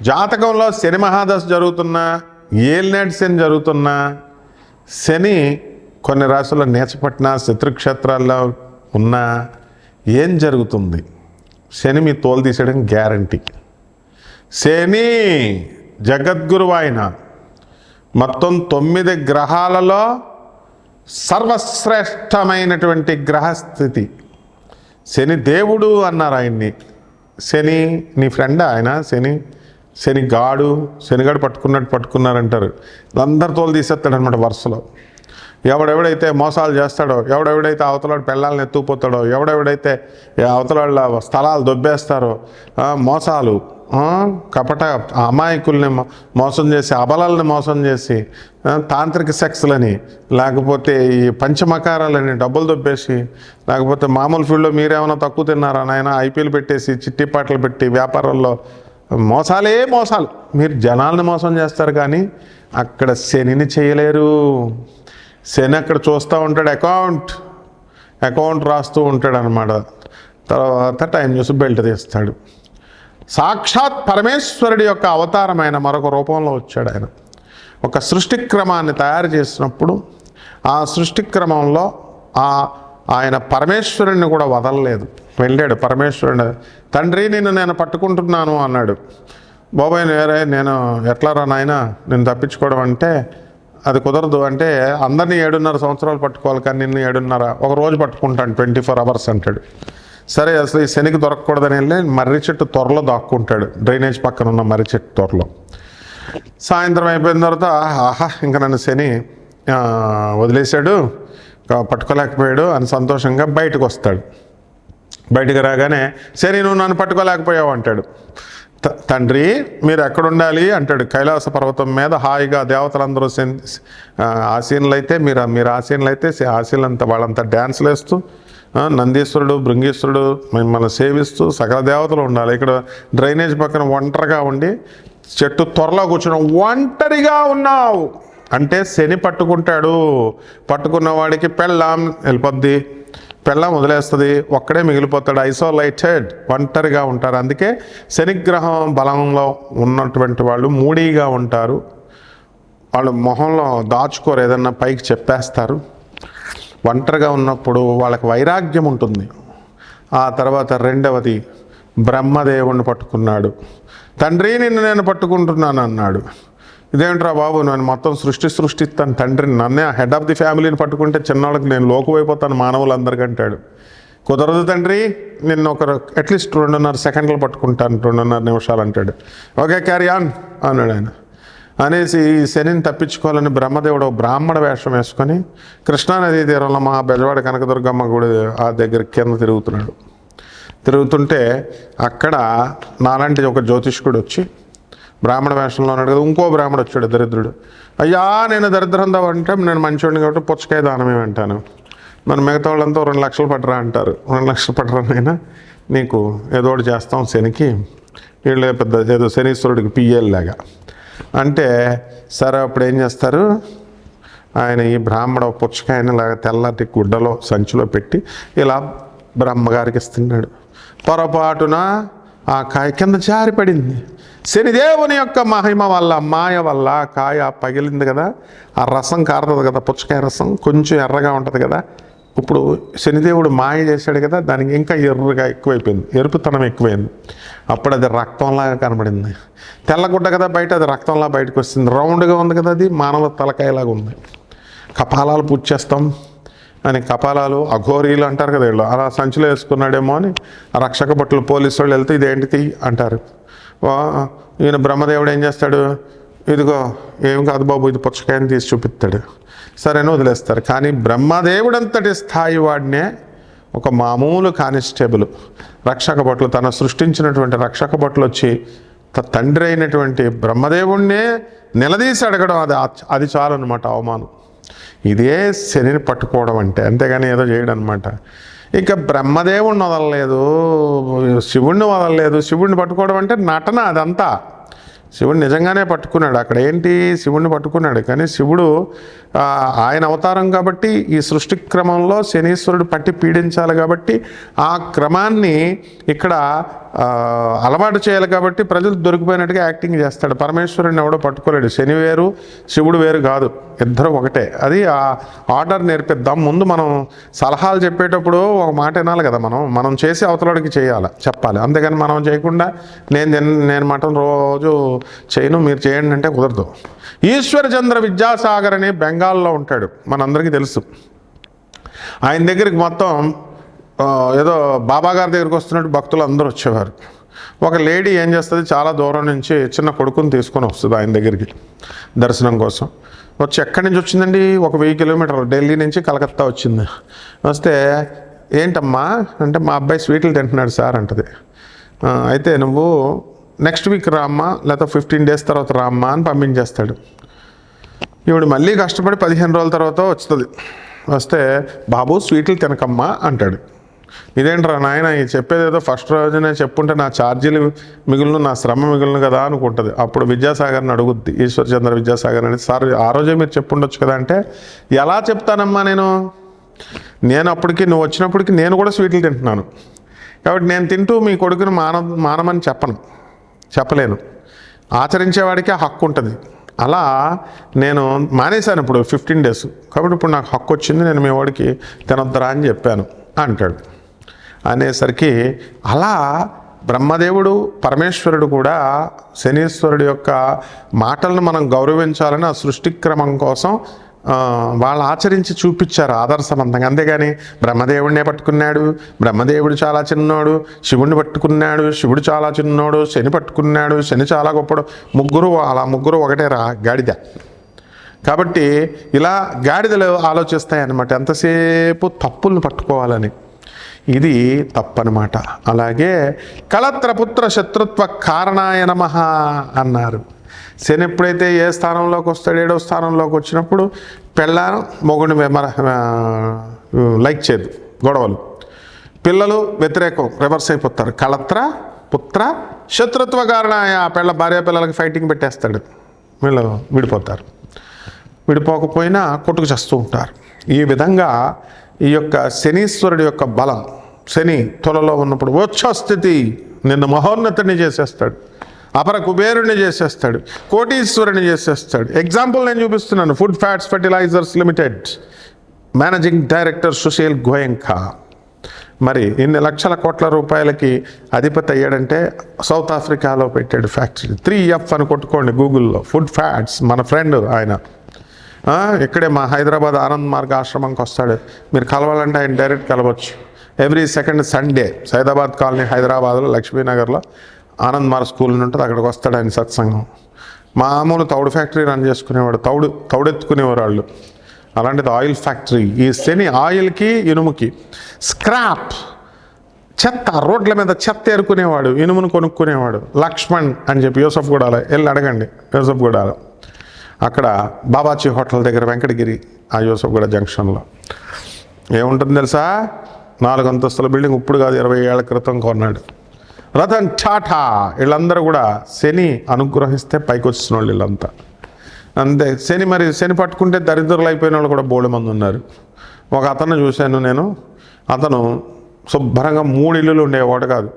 జాతకంలో శని మహాదశ జరుగుతున్నా, ఏలినాటి శని జరుగుతున్నా, శని కొన్ని రాశుల్లో నీచపట్టిన శత్రుక్షేత్రాల్లో ఉన్నా ఏం జరుగుతుంది? శని మీ తోలు తీసేయడం గ్యారంటీ. శని జగద్గురువు ఆయన. మొత్తం 9 గ్రహాలలో సర్వశ్రేష్టమైనటువంటి గ్రహస్థితి. శని దేవుడు అన్నారు ఆయన్ని. శని నీ ఫ్రెండ్ ఆయన. శనిగాడు పట్టుకున్నట్టు పట్టుకున్నారంటారు. అందరు తోలు తీసేస్తాడు అనమాట వరుసలో. ఎవడెవడైతే మోసాలు చేస్తాడో, ఎవడెవడైతే అవతలాడు పెళ్ళాలను ఎత్తుకుపోతాడో, ఎవడెవడైతే అవతలాళ్ళ స్థలాలు దొబ్బేస్తారో, మోసాలు, కపట అమాయకుల్ని మోసం చేసి, అబలాలని మోసం చేసి, తాంత్రిక సెక్స్లని, లేకపోతే ఈ పంచమకారాలని డబ్బులు దొబ్బేసి, లేకపోతే మామూలు ఫీల్డ్లో మీరేమైనా తక్కువ తిన్నారా నాయన ఐపీఎల్ పెట్టేసి చిట్టిపాటలు పెట్టి వ్యాపారాల్లో మోసాలు. మీరు జనాలను మోసం చేస్తారు కానీ అక్కడ శనిని చేయలేరు. శని అక్కడ చూస్తూ ఉంటాడు, అకౌంట్ రాస్తూ ఉంటాడు అనమాట. తర్వాత టైం చూసి బెల్ట్ తీస్తాడు. సాక్షాత్ పరమేశ్వరుడి యొక్క అవతారమైన మరొక రూపంలో వచ్చాడు ఆయన. ఒక సృష్టి క్రమాన్ని తయారు చేసినప్పుడు ఆ సృష్టి క్రమంలో ఆయన పరమేశ్వరుడిని కూడా వదలలేదు. వెళ్ళాడు పరమేశ్వరుడు. తండ్రి నేను పట్టుకుంటున్నాను అన్నాడు. బాబాయ్ నేను ఎట్లా రా నాయన నేను తప్పించుకోవడం అంటే అది కుదరదు. అంటే అందరినీ 7.5 సంవత్సరాలు పట్టుకోవాలి, కానీ నిన్ను 7.5 ఒక రోజు పట్టుకుంటాను, 24 అవర్స్ అంటాడు. సరే అసలు ఈ శనికి దొరకకూడదని వెళ్ళి మర్రి చెట్టు త్వరలో దాక్కుంటాడు, డ్రైనేజ్ పక్కన ఉన్న మర్రి చెట్టు త్వరలో. సాయంత్రం అయిపోయిన తర్వాత ఇంకా నన్ను శని వదిలేశాడు, పట్టుకోలేకపోయాడు అని సంతోషంగా బయటకు వస్తాడు. బయటకు రాగానే శని నువ్వు నన్ను పట్టుకోలేకపోయావు అంటాడు. తండ్రి మీరు ఎక్కడుండాలి అంటాడు. కైలాస పర్వతం మీద హాయిగా దేవతలందరూ ఆసీనులు అయితే మీరు ఆసీనులు అయితే ఆసీనులంతా వాళ్ళంతా డ్యాన్సులు వేస్తూ, నందీశ్వరుడు భృంగీశ్వరుడు మిమ్మల్ని సేవిస్తూ సకల దేవతలు ఉండాలి. ఇక్కడ డ్రైనేజ్ పక్కన ఒంటరిగా ఉండి చెట్టు త్వరలో కూర్చుని ఒంటరిగా ఉన్నావు అంటే శని పట్టుకుంటాడు. పట్టుకున్న వాడికి పెళ్ళాం వెళ్ళిపోద్ది, పెళ్ళాం వదిలేస్తుంది, ఒక్కడే మిగిలిపోతాడు. ఐసోలేటెడ్, ఒంటరిగా ఉంటారు. అందుకే శనిగ్రహం బలంలో ఉన్నటువంటి వాళ్ళు మూడీగా ఉంటారు. వాళ్ళు మొహంలో దాచుకోరు, ఏదన్నా పైకి చెప్పేస్తారు. ఒంటరిగా ఉన్నప్పుడు వాళ్ళకి వైరాగ్యం ఉంటుంది. ఆ తర్వాత రెండవది బ్రహ్మదేవుణ్ణి పట్టుకున్నాడు. తండ్రి నేను పట్టుకుంటున్నాను అన్నాడు. ఇదేంట్రా బాబు నేను మొత్తం సృష్టిస్తాను తండ్రిని, నన్నే హెడ్ ఆఫ్ ది ఫ్యామిలీని పట్టుకుంటే చిన్నవాళ్ళకి నేను లోకువైపోతాను మానవులందరికంటాడు. కుదరదు తండ్రి, నిన్ను అట్లీస్ట్ 2.5 సెకండ్లు పట్టుకుంటాను, 2.5 నిమిషాలు అంటాడు. ఓకే క్యారీ ఆన్ అన్నాడు ఆయన. అనేసి శనిని తప్పించుకోవాలని బ్రహ్మదేవుడు బ్రాహ్మణ వేషం వేసుకొని కృష్ణానదీ తీరంలో మా బెజవాడ కనకదుర్గమ్మ గుడి ఆ దగ్గర కింద తిరుగుతుంటే అక్కడ నాలాంటి ఒక జ్యోతిష్కుడు వచ్చి బ్రాహ్మణ వేషంలో ఉన్నాడు కదా. ఇంకో బ్రాహ్మడు వచ్చాడు దరిద్రుడు. అయ్యా నేను దరిద్రం అంటే నేను మంచివాడిని కాబట్టి పుచ్చకాయ దానం ఏమంటాను, మరి మిగతా వాళ్ళంతా 2 లక్షలు పట్టరా అంటారు. 2 లక్షలు పట్టరానైనా నీకు ఏదో ఒకటి చేస్తాం శనికి, వీళ్ళు పెద్ద ఏదో శనీశ్వరుడికి పియ్యేలాగా అంటే సరే అప్పుడు ఏం చేస్తారు, ఆయన ఈ బ్రాహ్మణ పుచ్చకాయని లాగా తెల్లటి గుడ్డలో సంచిలో పెట్టి ఇలా బ్రహ్మగారికి ఇస్తున్నాడు. పొరపాటున ఆ కాయ కింద జారిపడింది. శనిదేవుని యొక్క మహిమ వల్ల మాయ వల్ల కాయ పగిలింది కదా, ఆ రసం కారుతుంది కదా, పుచ్చకాయ రసం కొంచెం ఎర్రగా ఉంటుంది కదా. ఇప్పుడు శనిదేవుడు మాయ చేశాడు కదా, దానికి ఇంకా ఎర్రగా ఎక్కువైపోయింది, ఎరుపుతనం ఎక్కువైంది. అప్పుడు అది రక్తంలాగా కనబడింది. తెల్లగుడ్డ కదా బయట, అది రక్తంలా బయటకు వస్తుంది. రౌండ్గా ఉంది కదా, అది మానవ తలకాయలాగా ఉంది. కపాలాలు పూజ చేస్తాం అని కపాలాలు అఘోరీలు అంటారు కదా, వీళ్ళు అలా సంచిలో వేసుకున్నాడేమో అని రక్షక భటులు పోలీసు వాళ్ళు వెళ్తే ఇదేంటిది అంటారు. ఈయన బ్రహ్మదేవుడు ఏం చేస్తాడు, ఇదిగో ఏం కాదు బాబు ఇది పుచ్చకాయని తీసి చూపిస్తాడు. సరేనా వదిలేస్తారు. కానీ బ్రహ్మదేవుడు అంతటి స్థాయి వాడినే ఒక మామూలు కానిస్టేబుల్ రక్షక భటులు తన సృష్టించినటువంటి రక్షక భటులు వచ్చి తండ్రి అయినటువంటి బ్రహ్మదేవుణ్ణే నిలదీసి అడగడం, అది చాలు అనమాట అవమానం. ఇదే శనిని పట్టుకోవడం అంటే, అంతేగాని ఏదో చేయడం అనమాట. ఇక బ్రహ్మదేవుడిని వదలలేదు, శివుణ్ణి వదలలేదు. శివుణ్ణి పట్టుకోవడం అంటే నటన అదంతా. శివుడు నిజంగానే పట్టుకున్నాడు. అక్కడ ఏంటి, శివుణ్ణి పట్టుకున్నాడు. కానీ శివుడు ఆయన అవతారం కాబట్టి ఈ సృష్టి క్రమంలో శనీశ్వరుడు పట్టి పీడించాలి కాబట్టి ఆ క్రమాన్ని ఇక్కడ అలవాటు చేయాలి కాబట్టి ప్రజలు దొరికిపోయినట్టుగా యాక్టింగ్ చేస్తాడు. పరమేశ్వరుని ఎవడో పట్టుకోలేడు. శని వేరు శివుడు వేరు కాదు, ఇద్దరు ఒకటే. అది ఆ ఆర్డర్ నేర్పిద్దాం. ముందు మనం సలహాలు చెప్పేటప్పుడు ఒక మాట వినాలి కదా, మనం చేసి అవతలడికి చెప్పాలి. అంతేగాని మనం చేయకుండా నేను మటన్ రోజు చేయను మీరు చేయండి అంటే కుదరదు. ఈశ్వరచంద్ర విద్యాసాగర్ అని బెంగాల్లో ఉంటాడు, మనందరికీ తెలుసు. ఆయన దగ్గరికి మొత్తం ఏదో బాబా గారి దగ్గరికి వస్తున్నట్టు భక్తులు అందరూ వచ్చేవారు. ఒక లేడీ ఏం చేస్తుంది, చాలా దూరం నుంచి చిన్న కొడుకుని తీసుకొని వస్తుంది ఆయన దగ్గరికి దర్శనం కోసం. వచ్చి ఎక్కడి నుంచి వచ్చిందండి, ఒక 1000 కిలోమీటర్లు, ఢిల్లీ నుంచి కలకత్తా వచ్చింది. వస్తే ఏంటమ్మా అంటే, మా అబ్బాయి స్వీట్లు తింటున్నాడు సార్ అంటది. అయితే నువ్వు నెక్స్ట్ వీక్ రామ్మా, లేకపోతే 15 days తర్వాత రామ్మా అని పంపించేస్తాడు. ఈవిడ మళ్ళీ కష్టపడి 15 రోజుల తర్వాత వస్తుంది. వస్తే బాబు స్వీట్లు తినకమ్మా అంటాడు. ఇదేంట్రా నాయన, ఈ చెప్పేది ఏదో ఫస్ట్ రోజునే చెప్పుంటే నా ఛార్జీలు మిగులును, నా శ్రమ మిగులును కదా అనుకుంటుంది. అప్పుడు విద్యాసాగర్ని అడుగుద్ది, ఈశ్వరచంద్ర విద్యాసాగర్ అని, సార్ ఆ రోజే మీరు చెప్పుండొచ్చు కదా అంటే, ఎలా చెప్తానమ్మా నేను అప్పటికి నువ్వు వచ్చినప్పటికి నేను కూడా స్వీట్లు తింటున్నాను కాబట్టి నేను తింటూ మీ కొడుకుని మానమని చెప్పలేను. ఆచరించేవాడికి హక్కు ఉంటుంది. అలా నేను మానేశాను ఇప్పుడు 15 days, కాబట్టి ఇప్పుడు నాకు హక్కు వచ్చింది, నేను మీ వాడికి తినొద్దరా అని చెప్పాను అంటాడు. అనేసరికి అలా బ్రహ్మదేవుడు పరమేశ్వరుడు కూడా శనీశ్వరుడు యొక్క మాటలను మనం గౌరవించాలని ఆ సృష్టిక్రమం కోసం వాళ్ళు ఆచరించి చూపించారు ఆదర్శవంతంగా. అంతేగాని బ్రహ్మదేవుడినే పట్టుకున్నాడు, బ్రహ్మదేవుడు చాలా చిన్నోడు, శివుడిని పట్టుకున్నాడు, శివుడు చాలా చిన్నోడు, శని పట్టుకున్నాడు, శని చాలా గొప్పడు, ముగ్గురు ఒకటే గాడిద. కాబట్టి ఇలా గాడిదలు ఆలోచిస్తాయన్నమాట, ఎంతసేపు తప్పులను పట్టుకోవాలని. ఇది తప్పనమాట. అలాగే కళత్రపుత్ర శత్రుత్వ కారణాయ నమః అన్నారు. శని ఎప్పుడైతే ఏ స్థానంలోకి వస్తాడు, 7వ స్థానంలోకి వచ్చినప్పుడు పెళ్ళాను మొగుడిని లైక్ చేయదు, గొడవలు, పిల్లలు వ్యతిరేకం, రివర్స్ అయిపోతారు. కళత్ర పుత్ర శత్రుత్వ కారణాయ, భార్య పిల్లలకి ఫైటింగ్ పెట్టేస్తాడు, వీళ్ళు విడిపోతారు. విడిపోకపోయినా కొట్టుకు చేస్తూ ఉంటారు. ఈ విధంగా ఈ యొక్క శనీశ్వరుడి యొక్క బలం, శని తులలో ఉన్నప్పుడు వచ్చస్థితి నిన్ను మహోన్నతుని చేసేస్తాడు, అపర కుబేరుని చేసేస్తాడు, కోటీశ్వరుని చేసేస్తాడు. ఎగ్జాంపుల్ నేను చూపిస్తున్నాను. Food fats fertilisers limited managing director Sushil Goenka మరి ఇన్ని లక్షల కోట్ల రూపాయలకి అధిపతి అయ్యాడంటే సౌత్ ఆఫ్రికాలో పెట్టాడు ఫ్యాక్టరీ. 3F అని కొట్టుకోండి గూగుల్లో. Food fats. మన ఫ్రెండ్ ఆయన ఇక్కడే మా హైదరాబాద్ ఆనంద్ మార్గ ఆశ్రమంకి వస్తాడు. మీరు కలవాలంటే ఆయన డైరెక్ట్ కలవచ్చు. Every second Sunday Saidabad colony హైదరాబాద్లో లక్ష్మీనగర్లో ఆనంద్ మార్గ స్కూల్ ఉంటుంది, అక్కడికి వస్తాడు ఆయన సత్సంగం. మామూలు తౌడు ఫ్యాక్టరీ రన్ చేసుకునేవాడు, తౌడెత్తుకునేవారు వాళ్ళు. అలాంటిది ఆయిల్ ఫ్యాక్టరీ. ఈ శని ఆయిల్కి ఇనుముకి స్క్రాప్ చెత్త, రోడ్ల మీద చెత్త ఏరుకునేవాడు, ఇనుమును కొనుక్కునేవాడు. లక్ష్మణ్ అని చెప్పి యూసఫ్గూడలో వెళ్ళి అడగండి. యూసఫ్గూడలో అక్కడ బాబాజీ హోటల్ దగ్గర వెంకటగిరి, ఆ యూసఫ్గూడ జంక్షన్లో ఏముంటుంది తెలుసా, 4 అంతస్తుల బిల్డింగ్. ఇప్పుడు కాదు, 20 ఏళ్ల క్రితం కొన్నాడు. రతన్ టాటా వీళ్ళందరూ కూడా శని అనుగ్రహిస్తే పైకి వచ్చిన వాళ్ళు వీళ్ళంతా. అంతే. శని పట్టుకుంటే దరిద్రులు అయిపోయిన వాళ్ళు కూడా బోళె మంది ఉన్నారు. ఒక అతను చూశాను నేను. అతను శుభ్రంగా 3 ఇల్లులు ఉండేవాడు కాదు,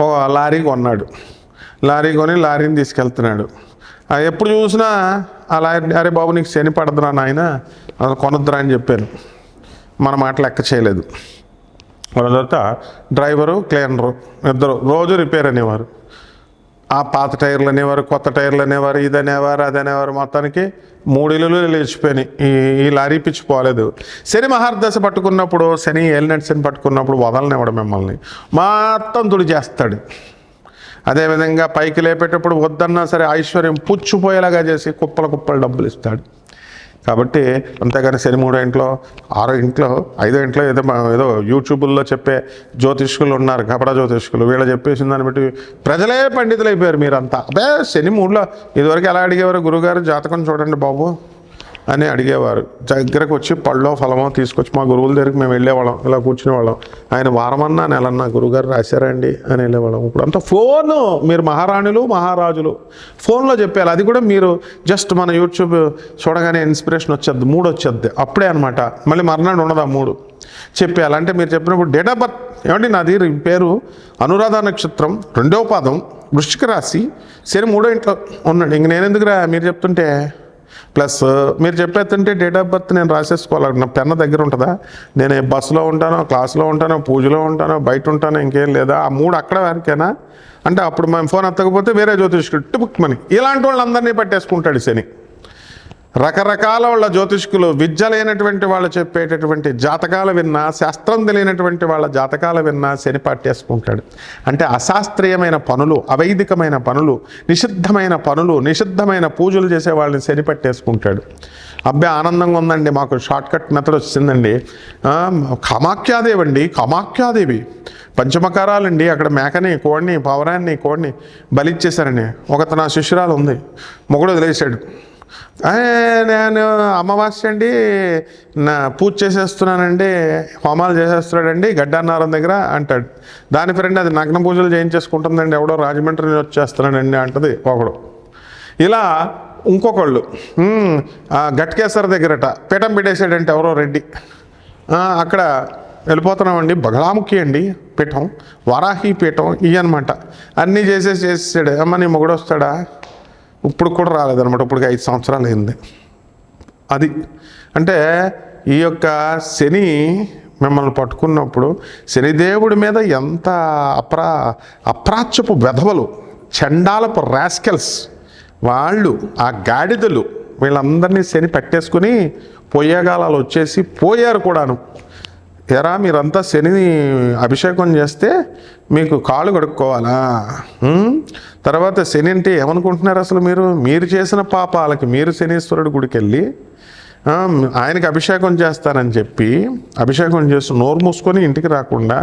ఒక లారీ కొన్నాడు. లారీ కొని లారీని తీసుకెళ్తున్నాడు. ఎప్పుడు చూసినా ఆ లారీ, అరే బాబు నీకు శని పడదురా నాయన, అసలు కొనొద్దురా అని చెప్పాను. మన మాట లెక్క చేయలేదు. వాళ్ళ తర్వాత డ్రైవరు క్లీనరు ఇద్దరు రోజు రిపేర్ అనేవారు. ఆ పాత టైర్లు అనేవారు, కొత్త టైర్లు అనేవారు, ఇది అనేవారు, అది అనేవారు. మొత్తానికి 3 ఇల్లులు లేచిపోయినాయి. ఈ లారీ పిచ్చి పోలేదు. శని మహర్దశ పట్టుకున్నప్పుడు, శని ఏలినట్టు శని పట్టుకున్నప్పుడు వదలనివ్వడం మిమ్మల్ని మొత్తం తుడి చేస్తాడు. అదేవిధంగా పైకి లేపేటప్పుడు వద్దన్నా సరే ఐశ్వర్యం పుచ్చిపోయేలాగా చేసి కుప్పలు డబ్బులు ఇస్తాడు. కాబట్టి అంతేగాని శని 3 ఇంట్లో 6 ఇంట్లో 5 ఇంట్లో ఏదో యూట్యూబుల్లో చెప్పే జ్యోతిష్కులు ఉన్నారు, కపడ జ్యోతిష్కులు. వీళ్ళు చెప్పేసిన దాన్ని బట్టి ప్రజలే పండితులు అయిపోయారు. మీరంతా అదే శని 3లో ఇదివరకు ఎలా అడిగేవారు, గురువుగారు జాతకం చూడండి బాబు అని అడిగేవారు. దగ్గరకు వచ్చి పళ్ళో ఫలమో తీసుకొచ్చి మా గురువుల దగ్గరికి మేము వెళ్ళేవాళ్ళం, ఇలా కూర్చునేవాళ్ళం. ఆయన వారమన్నా నెలన్నా గురువుగారు రాశారండి అని వెళ్ళేవాళ్ళం. ఇప్పుడు అంతా ఫోను. మీరు మహారాణులు మహారాజులు ఫోన్లో చెప్పాలి. అది కూడా మీరు జస్ట్ మన యూట్యూబ్ చూడగానే ఇన్స్పిరేషన్ మూడ్ వచ్చేద్ది అప్పుడే అనమాట. మళ్ళీ మర్నాడు ఉండదు ఆ మూడు చెప్పేయాలి. అంటే మీరు చెప్పినప్పుడు డేట్ ఆఫ్ బర్త్ ఏమండి నాది పేరు అనురాధ నక్షత్రం, 2వ పాదం, వృశ్చిక రాశి, శని 3వ ఇంట్లో ఉన్నాడు. ఇంక నేను ఎందుకురా మీరు చెప్తుంటే, ప్లస్ మీరు చెప్పేస్తుంటే డేట్ ఆఫ్ బర్త్ నేను రాసేసుకోవాలి. నా పెన్న దగ్గర ఉంటుందా? నేను బస్సులో ఉంటానో, క్లాసులో ఉంటానో, పూజలో ఉంటానో, బయట ఉంటానో, ఇంకేం లేదా? ఆ 3 అక్కడ వరకేనా అంటే అప్పుడు మేము ఫోన్ ఎత్తకపోతే వేరే జ్యోతిష్కుడు టిపుక్మని ఇలాంటి వాళ్ళందరినీ పట్టేసుకుంటాడు శని. రకరకాల వాళ్ళ జ్యోతిష్కులు, విద్య లేనటువంటి వాళ్ళు చెప్పేటటువంటి జాతకాలు విన్నా, శాస్త్రం తెలియనటువంటి వాళ్ళ జాతకాలు విన్నా శని పట్టేసుకుంటాడు. అంటే అశాస్త్రీయమైన పనులు, అవైదికమైన పనులు, నిషిద్ధమైన పనులు, నిషిద్ధమైన పూజలు చేసే వాళ్ళని శని పట్టేసుకుంటాడు. అబ్బాయి ఆనందంగా ఉందండి, మాకు షార్ట్ కట్ మెథడ్ వచ్చిందండి. కామాఖ్యాదేవి అండి, కామాఖ్యాదేవి పంచమకారాలండి, అక్కడ మేకని, కోడిని, పావురాన్ని, కోడిని బలిచ్చేశారండి. ఒకత నా శిష్యురాలు ఉంది, మొగుడు వదిలేశాడు. నేను అమావాస్య అండి నా పూజ చేసేస్తున్నానండి, హోమాలు చేసేస్తున్నాడండి గడ్డాన్నారం దగ్గర అంటాడు. దాని ఫ్రెండ్ అది నగ్న పూజలు చేయించేసుకుంటుందండి, ఎవడో రాజమండ్రి నుంచి వచ్చేస్తున్నాడండి అంటది ఒకడు. ఇలా ఇంకొకళ్ళు గట్కేసర్ దగ్గరట పీఠం పెట్టేసాడంటే ఎవరో రెడ్డి, అక్కడ వెళ్ళిపోతున్నామండి, బగలాముఖి అండి పీఠం, వారాహి పీఠం ఇవన్నమాట. అన్నీ చేసేసాడు. అమ్మ నీ మొగుడు వస్తాడా? ఇప్పుడు కూడా రాలేదనమాట, ఇప్పటికి 5 సంవత్సరాలు అయింది. అది అంటే ఈ యొక్క శని మిమ్మల్ని పట్టుకున్నప్పుడు శనిదేవుడి మీద ఎంత అప్రాచ్యపు వెధవలు, చండాలపు రాస్కెల్స్ వాళ్ళు, ఆ గాడిదలు వీళ్ళందరినీ శని పట్టేసుకుని పొయ్యేగాలాలు వచ్చేసి పోయారు కూడాను. ఎరా మీరంతా శనిని అభిషేకం చేస్తే మీకు కాళ్ళు కడుక్కోవాలా? తర్వాత శని అంటే ఏమనుకుంటున్నారు అసలు మీరు చేసిన పాపాలకి మీరు శనీశ్వరుడి గుడికి వెళ్ళి ఆయనకి అభిషేకం చేస్తానని చెప్పి అభిషేకం చేసి నోరు మూసుకొని ఇంటికి రాకుండా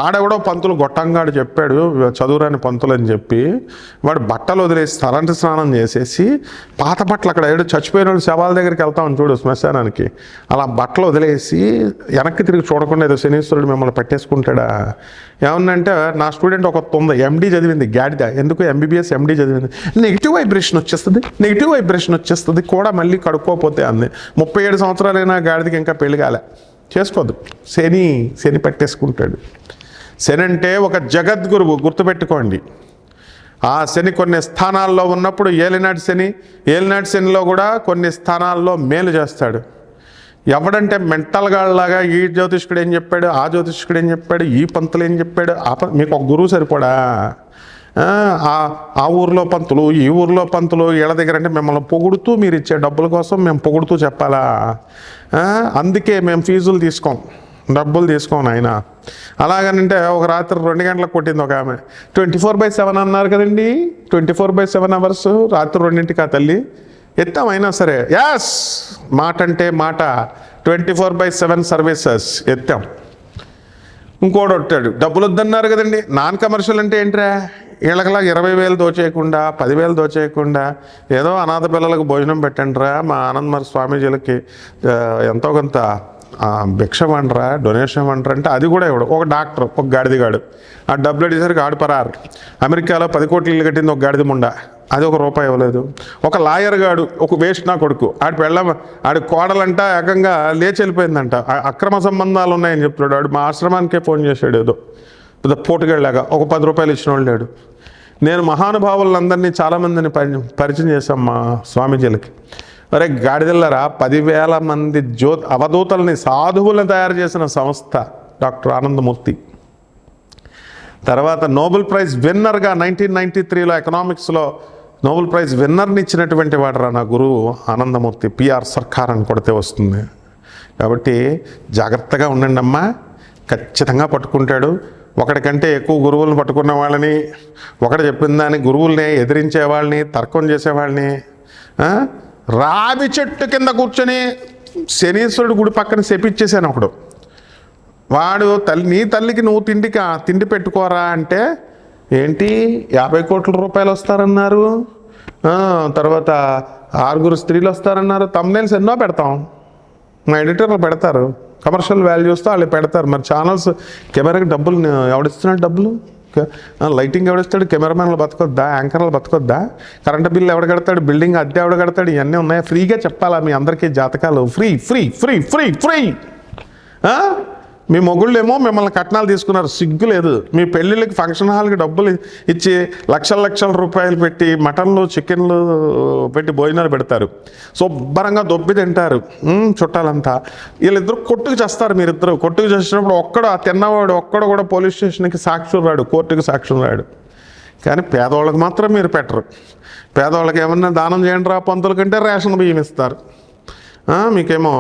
ఆడెవడో పంతులు గొట్టంగాడు చెప్పాడు, చదువురాని పంతులు అని చెప్పి వాడు బట్టలు వదిలేసి తలంటి స్నానం చేసేసి పాత బట్టలు, అక్కడ ఏడు చచ్చిపోయిన వాళ్ళు శవాల దగ్గరికి వెళ్తామని చూడు శ్మశానానికి, అలా బట్టలు వదిలేసి వెనక్కి తిరిగి చూడకుండా ఏదో శనీశ్వరుడు మిమ్మల్ని పట్టేసుకుంటాడా? ఏమన్నంటే నా స్టూడెంట్ ఒక ఉంది, ఎండి చదివింది గాడిద, ఎందుకు ఎంబీబీఎస్ ఎండి చదివింది, నెగిటివ్ వైబ్రేషన్ వచ్చేస్తుంది కూడా మళ్ళీ కడుక్కోపోతే అంది. 37 సంవత్సరాలైనా గాడిదకి ఇంకా పెళ్లి కాలే, చేసుకోదు. శని పట్టేసుకుంటాడు. శని అంటే ఒక జగద్గురువు, గుర్తుపెట్టుకోండి. ఆ శని కొన్ని స్థానాల్లో ఉన్నప్పుడు ఏలినాటి శనిలో కూడా కొన్ని స్థానాల్లో మేలు చేస్తాడు. ఎవడంటే మెంటల్గాళ్ళలాగా ఈ జ్యోతిష్కుడు ఏం చెప్పాడు, ఆ జ్యోతిష్కుడు ఏం చెప్పాడు, ఈ పంతులు ఏం చెప్పాడు, మీకు ఒక గురువు సరిపోడా? ఆ ఊర్లో పంతులు, ఈ ఊర్లో పంతులు, వీళ్ళ దగ్గర అంటే మిమ్మల్ని పొగుడుతూ మీరు ఇచ్చే డబ్బుల కోసం మేము పొగుడుతూ చెప్పాలా? అందుకే మేము ఫీజులు తీసుకోం, డబ్బులు తీసుకోను ఆయన. అలాగనంటే ఒక రాత్రి 2 గంటలకు కొట్టింది ఒక ఆమె. 24/7 అన్నారు కదండి, 24/7 అవర్స్, రాత్రి 2ంటికి ఆ తల్లి ఎత్తాం. అయినా సరే యాస్ మాట అంటే మాట, 24/7 సర్వీసెస్ ఎత్తాం. ఇంకోటి వచ్చాడు, డబ్బులు వద్దన్నారు కదండి. నాన్ కమర్షియల్ అంటే ఏంట్రా? వీళ్ళకలా 20,000 దోచేయకుండా, 10,000 దోచేయకుండా ఏదో అనాథ పిల్లలకు భోజనం పెట్టండిరా, మా ఆనందమరి స్వామీజీలకి ఎంతో కొంత భిక్ష వండరా, డొనేషన్ వండరా అంటే అది కూడా ఇవ్వడు. ఒక డాక్టర్, ఒక గాడిదిగాడు, ఆ డబ్బులు అడిగేసరికి ఆడు పరారు. అమెరికాలో 10 కోట్లు ఇల్లు కట్టింది ఒక గాడిద ముండ, అది ₹1 ఇవ్వలేదు. ఒక లాయర్ గాడు, ఒక వేస్ట్ నా కొడుకు, ఆడి కోడలంట ఏకంగా లేచి వెళ్ళిపోయిందంట, అక్రమ సంబంధాలు ఉన్నాయని చెప్తున్నాడు. ఆడు మా ఆశ్రమానికే ఫోన్ చేశాడు, ఏదో పెద్ద పోటుగాళ్ళలాగా. ఒక ₹10 ఇచ్చిన వాళ్ళు లేడు. నేను మహానుభావులందరినీ చాలామందిని పరిచయం చేశాం మా స్వామీజీలకి. అరే గాడిదల్లరా, 10,000 మంది అవధూతల్ని, సాధువులను తయారు చేసిన సంస్థ డాక్టర్ ఆనందమూర్తి. తర్వాత నోబెల్ ప్రైజ్ విన్నర్గా 1993లో ఎకనామిక్స్లో నోబెల్ ప్రైజ్ విన్నర్ని ఇచ్చినటువంటి వాడరా నా గురువు ఆనందమూర్తి. పిఆర్ సర్కార్ అని కొడితే వస్తుంది. కాబట్టి జాగ్రత్తగా ఉండండి అమ్మా, ఖచ్చితంగా పట్టుకుంటాడు. ఒకటికంటే ఎక్కువ గురువులను పట్టుకున్న వాళ్ళని, ఒకటి చెప్పిన దాన్ని గురువుల్ని ఎదిరించే వాళ్ళని, తర్కం చేసేవాళ్ళని, రావి చెట్టు కింద కూర్చొని శనీశ్వరుడు గుడి పక్కన శపిచ్చేసాను ఒకడు. వాడు నీ తల్లికి నువ్వు తిండి పెట్టుకోరా అంటే ఏంటి 50 కోట్ల రూపాయలు వస్తారన్నారు, తర్వాత 6 స్త్రీలు వస్తారన్నారు. తమ్నైల్స్ ఎన్నో పెడతాం, మా ఎడిటర్లు పెడతారు, కమర్షియల్ వాల్యూస్తో వాళ్ళు పెడతారు. మరి ఛానల్స్ కెమెరాకి డబ్బులు ఎవడిస్తున్నాడు? డబ్బులు లైటింగ్ ఎవడిస్తాడు? కెమెరామెన్లు బతకొద్దా? యాంకర్లు బతకొద్దా? కరెంటు బిల్లు ఎవడ కడతాడు? బిల్డింగ్ అద్దె ఎవడ కడతాడు? ఇవన్నీ ఉన్నాయా? ఫ్రీగా చెప్పాలా మీ అందరికీ జాతకాలు? Free free free free free మీ మొగుళ్ళేమో మిమ్మల్ని కట్నాలు తీసుకున్నారు, సిగ్గు లేదు. మీ పెళ్ళిళ్ళకి ఫంక్షన్ హాల్కి డబ్బులు ఇచ్చి లక్షల రూపాయలు పెట్టి మటన్లు చికెన్లు పెట్టి భోజనాలు పెడతారు, శుభ్రంగా దొబ్బి తింటారు చుట్టాలంతా. వీళ్ళిద్దరు కొట్టుకు చేస్తారు. మీరిద్దరు కొట్టుకు చేసినప్పుడు ఒక్కడు ఆ తిన్నవాడు ఒక్కడు కూడా పోలీస్ స్టేషన్కి సాక్షి రాడు, కోర్టుకి సాక్షి రాడు. కానీ పేదవాళ్ళకి మాత్రం మీరు పెట్టరు. పేదవాళ్ళకి ఏమన్నా దానం చేయండి రా పంతుల కంటే రేషన్ బియ్యం ఇస్తారు. మీకేమో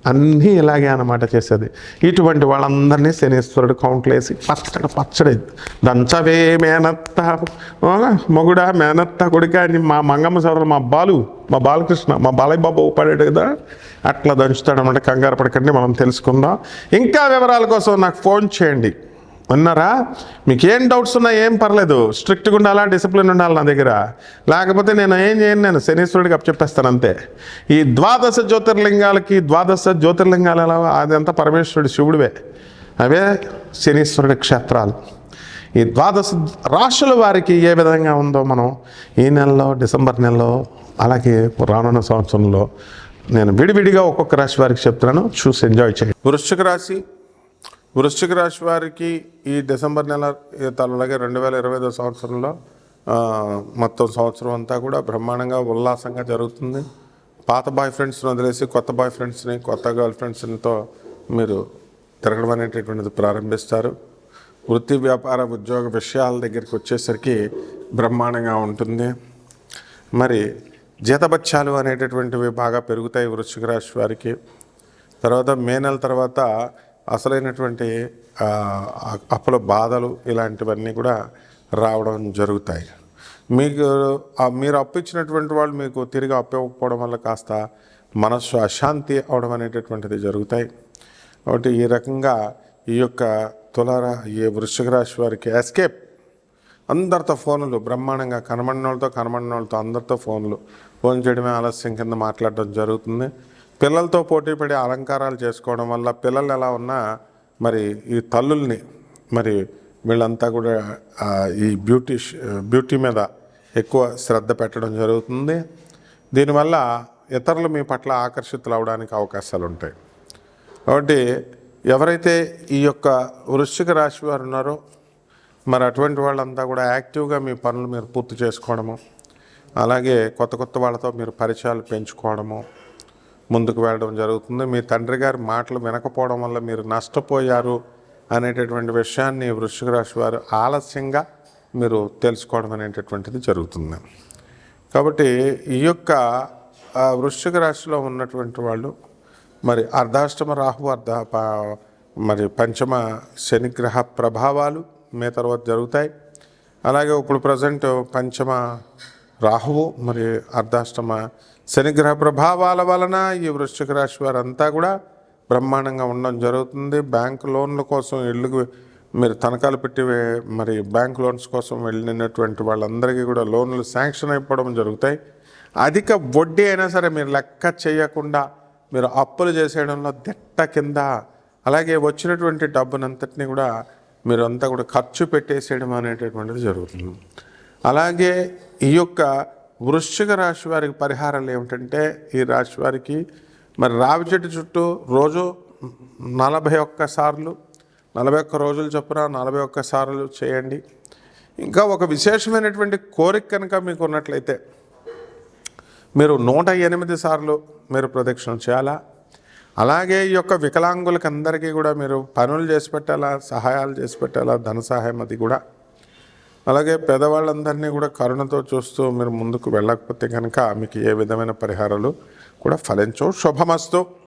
అన్నీ ఇలాగే అన్నమాట చేసేది. ఇటువంటి వాళ్ళందరినీ శనీశ్వరుడు కౌంట్లు వేసి పచ్చడి దంచవే మేనత్త మొగుడా మేనత్త కొడుక అని మా మంగమ్మ సోదరులు మా బాలకృష్ణ మా బాలయ్య బాబు పడాడు కదా, అట్లా దంచుతాడు అన్నమాట. కంగారు పడకండి, మనం తెలుసుకుందాం. ఇంకా వివరాల కోసం నాకు ఫోన్ చేయండి. ఉన్నారా? మీకు ఏం డౌట్స్ ఉన్నా ఏం పర్లేదు, స్ట్రిక్ట్గా ఉండాలా, డిసిప్లిన్ ఉండాలి నా దగ్గర. లేకపోతే నేను ఏం చేయను, నేను శనీశ్వరుడికి అప్పచెప్పేస్తాను అంతే. ఈ ద్వాదశ జ్యోతిర్లింగాలు ఎలా, అదంతా పరమేశ్వరుడు శివుడివే, అవే శనీశ్వరుడి క్షేత్రాలు. ఈ ద్వాదశ రాశుల వారికి ఏ విధంగా ఉందో మనం ఈ నెలలో డిసెంబర్ నెలలో అలాగే రానున్న సంవత్సరంలో నేను విడివిడిగా ఒక్కొక్క రాశి వారికి చెప్తున్నాను, చూసి ఎంజాయ్ చేయండి. వృశ్చిక రాశి వారికి ఈ డిసెంబర్ నెల అలాగే 2025 సంవత్సరంలో మొత్తం సంవత్సరం అంతా కూడా బ్రహ్మాండంగా ఉల్లాసంగా జరుగుతుంది. పాత బాయ్ ఫ్రెండ్స్ని వదిలేసి కొత్త బాయ్ ఫ్రెండ్స్ని, కొత్త గర్ల్ ఫ్రెండ్స్తో మీరు తిరగడం అనేటటువంటిది ప్రారంభిస్తారు. వృత్తి వ్యాపార ఉద్యోగ విషయాల దగ్గరికి వచ్చేసరికి బ్రహ్మాండంగా ఉంటుంది. మరి జీతబత్యాలు అనేటటువంటివి బాగా పెరుగుతాయి వృశ్చిక రాశి వారికి. తర్వాత మే నెల తర్వాత అసలైనటువంటి అప్పుల బాధలు ఇలాంటివన్నీ కూడా రావడం జరుగుతాయి. మీరు అప్పు ఇచ్చినటువంటి వాళ్ళు మీకు తిరిగి అప్పు ఇవ్వకపోవడం వల్ల కాస్త మనస్సు అశాంతి అవడం అనేటటువంటిది జరుగుతాయి. కాబట్టి ఈ రకంగా ఈ యొక్క ఈ వృశ్చిక రాశి వారికి ఎస్కేప్, అందరితో ఫోన్లు బ్రహ్మాండంగా కనబడిన వాళ్ళతో అందరితో ఫోన్ చేయడమే ఆలస్యం కింద మాట్లాడడం జరుగుతుంది. పిల్లలతో పోటీపడి అలంకారాలు చేసుకోవడం వల్ల పిల్లలు ఎలా ఉన్నా మరి ఈ తల్లుల్ని మరి వీళ్ళంతా కూడా ఈ బ్యూటీ మీద ఎక్కువ శ్రద్ధ పెట్టడం జరుగుతుంది. దీనివల్ల ఇతరులు మీ పట్ల ఆకర్షితులు అవడానికి అవకాశాలు ఉంటాయి. కాబట్టి ఎవరైతే ఈ యొక్క వృశ్చిక రాశి వారు ఉన్నారో మరి అటువంటి వాళ్ళంతా కూడా యాక్టివ్గా మీ పనులు మీరు పూర్తి చేసుకోవడము, అలాగే కొత్త వాళ్ళతో మీరు పరిచయాలు పెంచుకోవడము, ముందుకు వెళ్ళడం జరుగుతుంది. మీ తండ్రి గారి మాటలు వినకపోవడం వల్ల మీరు నష్టపోయారు అనేటటువంటి విషయాన్ని వృశ్చిక రాశి వారు ఆలస్యంగా మీరు తెలుసుకోవడం అనేటటువంటిది జరుగుతుంది. కాబట్టి ఈ యొక్క వృశ్చిక రాశిలో ఉన్నటువంటి వాళ్ళు మరి అర్ధాష్టమ రాహు మరి పంచమ శనిగ్రహ ప్రభావాలు మే తర్వాత జరుగుతాయి. అలాగే ఇప్పుడు ప్రజెంట్ పంచమ రాహువు మరి అర్ధాష్టమ శనిగ్రహ ప్రభావాల వలన ఈ వృశ్చిక రాశి వారంతా కూడా బ్రహ్మాండంగా ఉండడం జరుగుతుంది. బ్యాంకు లోన్ల కోసం ఇళ్ళకు మీరు తనఖాలు పెట్టి మరి బ్యాంక్ లోన్స్ కోసం వెళ్ళినటువంటి వాళ్ళందరికీ కూడా లోన్లు శాంక్షన్ అయిపోవడం జరుగుతాయి. అధిక వడ్డీ అయినా సరే మీరు లెక్క చేయకుండా మీరు అప్పులు చేసేయడంలో దిట్ట కింద, అలాగే వచ్చినటువంటి డబ్బునంతటినీ కూడా మీరు అంతా కూడా ఖర్చు పెట్టేసేయడం అనేటటువంటిది జరుగుతుంది. అలాగే ఈ యొక్క వృశ్చిక రాశి వారికి పరిహారాలు ఏమిటంటే, ఈ రాశి వారికి మరి రావి చెట్టు చుట్టూ రోజు 41 రోజులు చొప్పున 41 సార్లు చేయండి. ఇంకా ఒక విశేషమైనటువంటి కోరిక కనుక మీకు ఉన్నట్లయితే మీరు 108 సార్లు మీరు ప్రదక్షిణ చేయాలా. అలాగే ఈ యొక్క వికలాంగులకి అందరికీ కూడా మీరు పనులు చేసి పెట్టాలా, సహాయాలు చేసి పెట్టాలా, ధన సహాయం అది కూడా. అలాగే పేదవాళ్ళందరినీ కూడా కరుణతో చూస్తూ మీరు ముందుకు వెళ్ళకపోతే కనుక మీకు ఏ విధమైన పరిహారాలు కూడా ఫలించవు. శుభమస్తు.